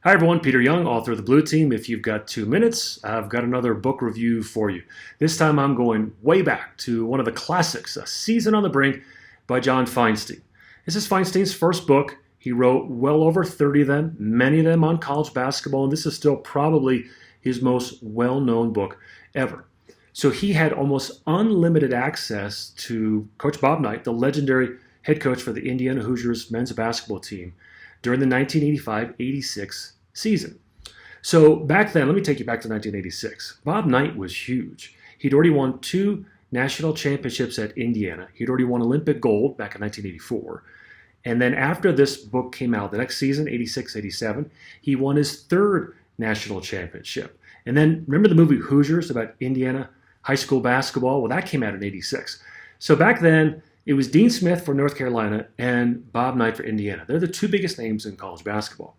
Hi everyone, Peter Young, author of The Blue Team. If you've got 2 minutes, I've got another book review for you. This time I'm going way back to one of the classics, A Season on the Brink by John Feinstein. This is Feinstein's first book. He wrote well over 30 of them, many of them on college basketball, and this is still probably his most well-known book ever. So he had almost unlimited access to Coach Bob Knight, the legendary head coach for the Indiana Hoosiers men's basketball team, during the 1985-86 season. So back then, let me take you back to 1986. Bob Knight was huge. He'd already won 2 national championships at Indiana. He'd already won Olympic gold back in 1984. And then after this book came out, the next season, 86-87, he won his 3rd national championship. And then remember the movie Hoosiers about Indiana high school basketball? Well, that came out in 86. So back then, it was Dean Smith for North Carolina and Bob Knight for Indiana. They're the 2 biggest names in college basketball.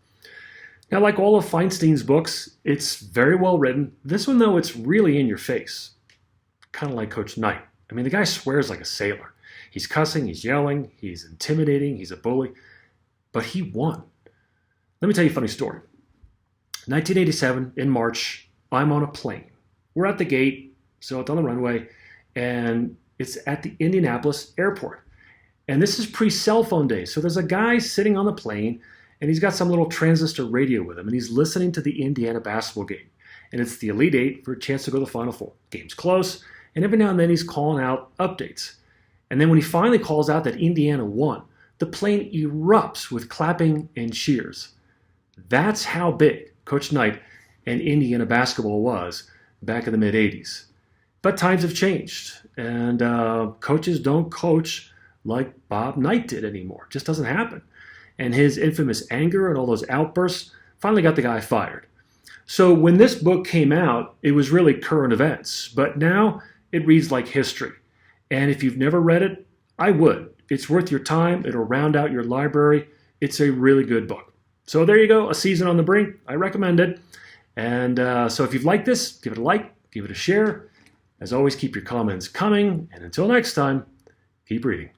Now, like all of Feinstein's books, it's very well written. This one, though, it's really in your face, kind of like Coach Knight. I mean, the guy swears like a sailor. He's cussing, he's yelling, he's intimidating, he's a bully, but he won. Let me tell you a funny story. 1987, in March, I'm on a plane. We're at the gate, so it's on the runway, and it's at the Indianapolis airport. And this is pre-cell phone days. So there's a guy sitting on the plane, and he's got some little transistor radio with him, and he's listening to the Indiana basketball game. And it's the Elite Eight for a chance to go to the Final Four. Game's close, and every now and then he's calling out updates. And then when he finally calls out that Indiana won, the plane erupts with clapping and cheers. That's how big Coach Knight and Indiana basketball was back in the mid-'80s. But times have changed, and coaches don't coach like Bob Knight did anymore. It just doesn't happen. And his infamous anger and all those outbursts finally got the guy fired. So when this book came out, it was really current events, but now it reads like history. And if you've never read it, I would. It's worth your time. It'll round out your library. It's a really good book. So there you go, A Season on the Brink. I recommend it. And so if you've liked this, give it a like, give it a share. As always, keep your comments coming, and until next time, keep reading.